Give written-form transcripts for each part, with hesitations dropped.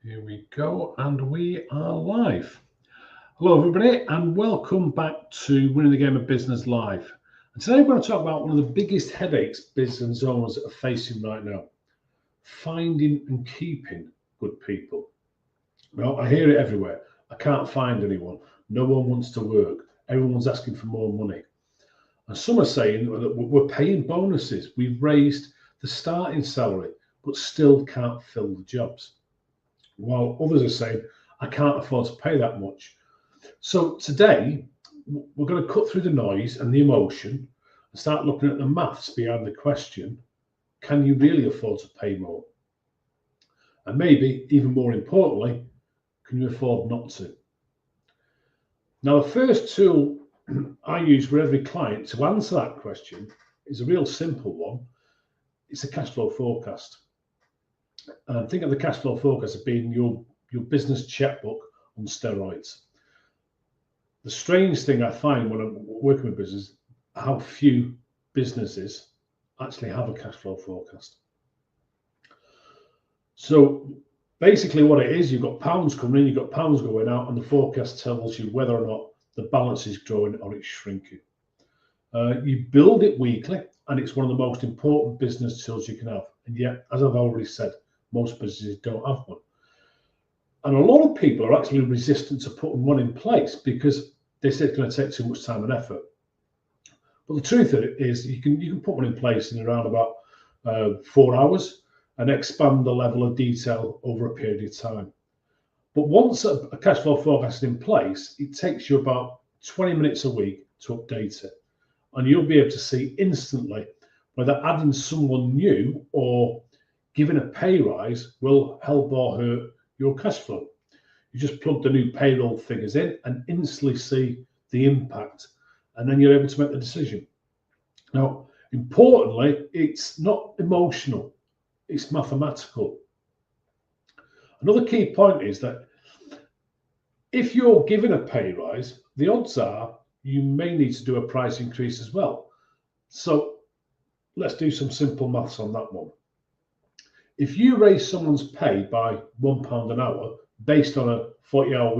Here we go, and we are live. Hello, everybody, and welcome back to Winning the Game of Business Live. And today we're going to talk about one of the biggest headaches business owners are facing right now: finding and keeping good people. Well, I hear it everywhere. I can't find anyone. No one wants to work. Everyone's asking for more money. And some are saying that we're paying bonuses. We've raised the starting salary, but still can't fill the jobs. While others are saying, I can't afford to pay that much. So today, we're going to cut through the noise and the emotion and start looking at the maths behind the question, can you really afford to pay more? And maybe, even more importantly, can you afford not to? Now, the first tool I use for every client to answer that question is a real simple one. It's a cash flow forecast. And think of the cash flow forecast as being your business checkbook on steroids. The strange thing I find when I'm working with business, how few businesses actually have a cash flow forecast. So basically what it is, you've got pounds coming in, you've got pounds going out, and the forecast tells you whether or not the balance is growing or it's shrinking. You build it weekly, and it's one of the most important business tools you can have. And yet, as I've already said, most businesses don't have one. And a lot of people are actually resistant to putting one in place because they say it's going to take too much time and effort. But the truth of it is you can put one in place in around about 4 hours and expand the level of detail over a period of time. But once a cash flow forecast is in place, it takes you about 20 minutes a week to update it. And you'll be able to see instantly whether adding someone new or giving a pay rise will help or hurt your cash flow. You just plug the new payroll figures in and instantly see the impact, and then you're able to make the decision. Now, importantly, it's not emotional, it's mathematical. Another key point is that if you're given a pay rise, the odds are you may need to do a price increase as well. So let's do some simple maths on that one. If you raise someone's pay by £1 an hour based on a 40-hour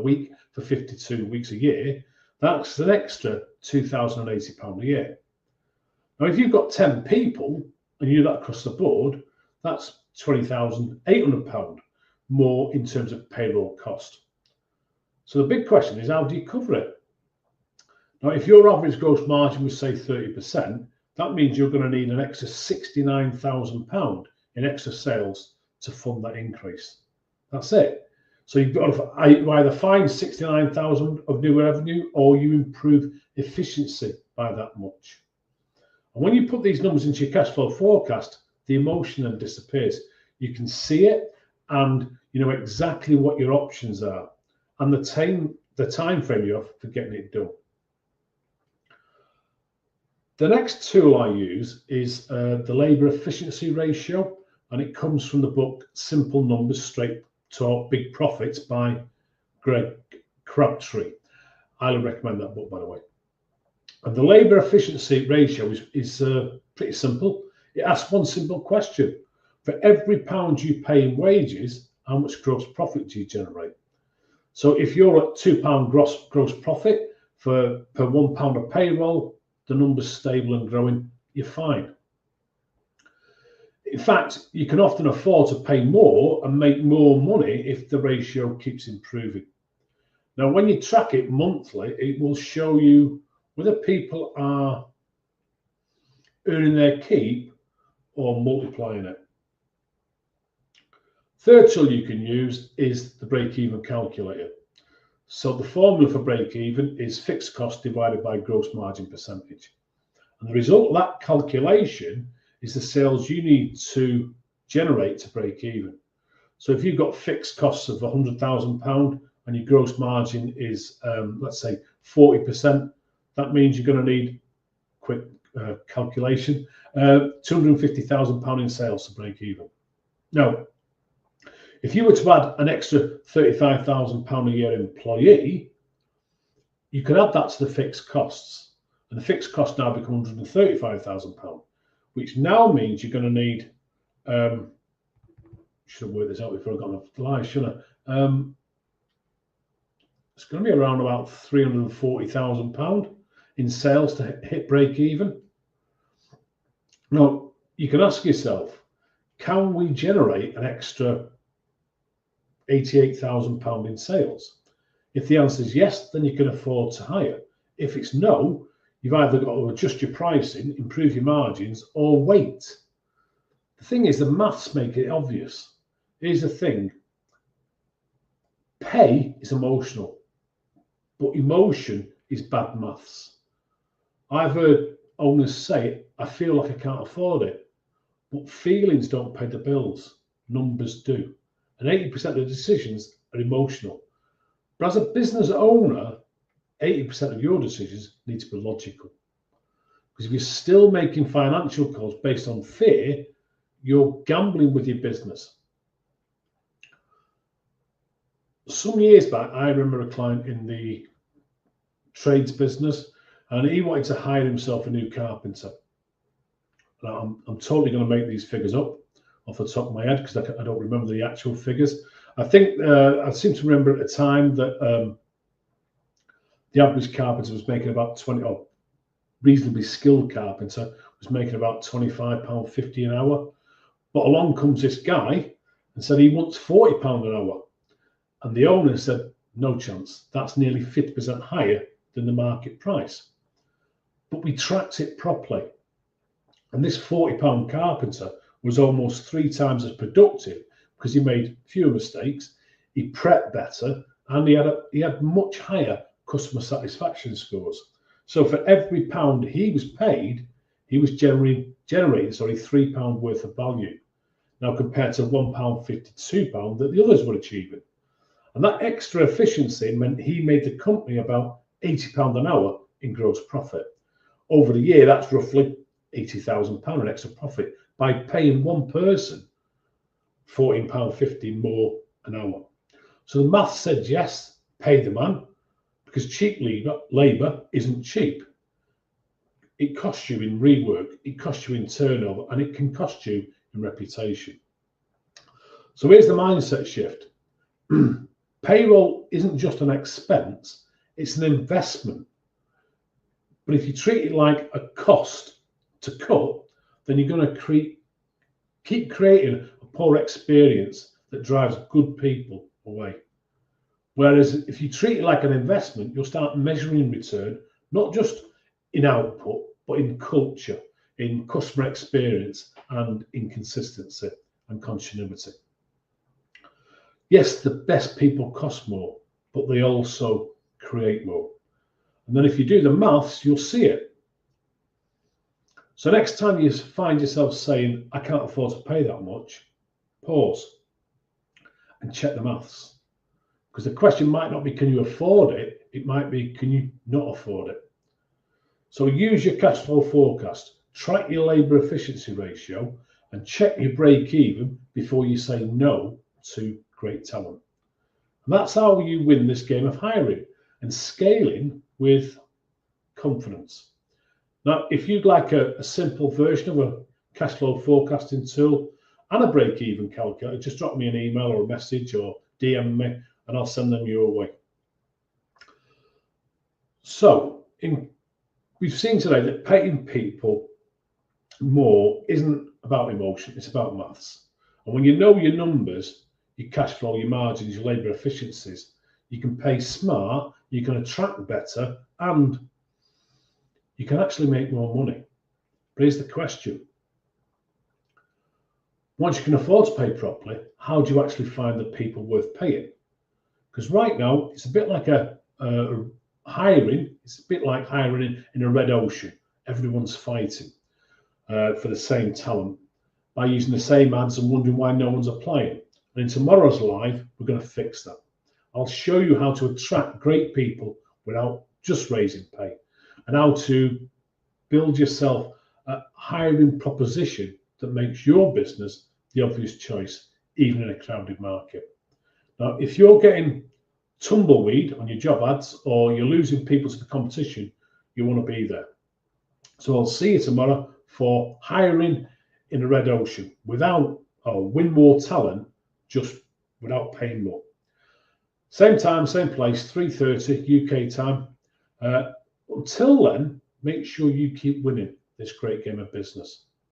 week for 52 weeks a year, that's an extra £2,080 a year. Now, if you've got 10 people and you do that across the board, that's £20,800 more in terms of payroll cost. So the big question is, how do you cover it? Now, if your average gross margin was, say, 30%, that means you're going to need an extra £69,000 in extra sales to fund that increase. That's it. So you've got to either find 69,000 of new revenue or you improve efficiency by that much. And when you put these numbers into your cash flow forecast, the emotion then disappears. You can see it and you know exactly what your options are and the time frame you have for getting it done. The next tool I use is the labour efficiency ratio, and it comes from the book Simple Numbers, Straight Talk, Big Profits by Greg Crabtree. Highly recommend that book, by the way. And the labour efficiency ratio is pretty simple. It asks one simple question. For every pound you pay in wages, how much gross profit do you generate? So if you're at £2 gross profit per £1 of payroll, the number's stable and growing, you're fine. In fact, you can often afford to pay more and make more money if the ratio keeps improving. Now, when you track it monthly, it will show you whether people are earning their keep or multiplying it. Third tool you can use is the break-even calculator. So the formula for break-even is fixed cost divided by gross margin percentage. And the result of that calculation is the sales you need to generate to break even. So if you've got fixed costs of £100,000 and your gross margin is, let's say, 40%, that means you're going to need, quick calculation, £250,000 in sales to break even. Now, if you were to add an extra £35,000 a year employee, you can add that to the fixed costs. And the fixed cost now becomes £135,000, which now means you're going to need should have worked this out before I got on the fly, shouldn't I? It's going to be around about £340,000 in sales to hit break even. Now, you can ask yourself, can we generate an extra £88,000 in sales? If the answer is yes, then you can afford to hire. If it's no, you've either got to adjust your pricing, improve your margins, or wait. The thing is, the maths make it obvious. Here's the thing. Pay is emotional, but emotion is bad maths. I've heard owners say, I feel like I can't afford it, but feelings don't pay the bills. Numbers do. And 80% of the decisions are emotional. But as a business owner, 80% of your decisions need to be logical. Because if you're still making financial calls based on fear, you're gambling with your business. Some years back, I remember a client in the trades business, and he wanted to hire himself a new carpenter. Now, I'm totally going to make these figures up off the top of my head because I don't remember the actual figures. I think I seem to remember at the time that the average carpenter was making about 20, or reasonably skilled carpenter was making about £25.50 an hour. But along comes this guy and said he wants £40 an hour. And the owner said, no chance, that's nearly 50% higher than the market price. But we tracked it properly. And this £40 carpenter was almost 3 times as productive because he made fewer mistakes, he prepped better, and he had much higher customer satisfaction scores. So for every pound he was paid, he was generating £3 worth of value. Now compared to £1.52 that the others were achieving. And that extra efficiency meant he made the company about £80 an hour in gross profit. Over the year, that's roughly £80,000 in extra profit by paying one person £14.50 more an hour. So the math said yes, pay the man, because cheap labour isn't cheap. It costs you in rework, it costs you in turnover, and it can cost you in reputation. So here's the mindset shift. Payroll isn't just an expense, it's an investment. But if you treat it like a cost to cut, then you're going to keep creating a poor experience that drives good people away. Whereas if you treat it like an investment, you'll start measuring return, not just in output, but in culture, in customer experience, and in consistency and continuity. Yes, the best people cost more, but they also create more. And then if you do the maths, you'll see it. So next time you find yourself saying, I can't afford to pay that much, pause and check the maths. Because the question might not be, can you afford it? It might be, can you not afford it? So use your cash flow forecast, track your labour efficiency ratio, and check your break even before you say no to great talent. And that's how you win this game of hiring and scaling with confidence. Now, if you'd like a simple version of a cash flow forecasting tool and a break-even calculator, just drop me an email or a message or DM me and I'll send them your way. So we've seen today that paying people more isn't about emotion, it's about maths. And when you know your numbers, your cash flow, your margins, your labour efficiencies, you can pay smart, you can attract better, and you can actually make more money. But here's the question. Once you can afford to pay properly, how do you actually find the people worth paying? Because right now, it's a bit like hiring. It's a bit like hiring in a red ocean. Everyone's fighting for the same talent by using the same ads and wondering why no one's applying. And in tomorrow's live, we're going to fix that. I'll show you how to attract great people without just raising pay, and how to build yourself a hiring proposition that makes your business the obvious choice, even in a crowded market. Now, if you're getting tumbleweed on your job ads or you're losing people to the competition, you want to be there. So I'll see you tomorrow for hiring in a red ocean win more talent just without paying more. Same time, same place, 3:30 UK time. Until then, make sure you keep winning this great game of business.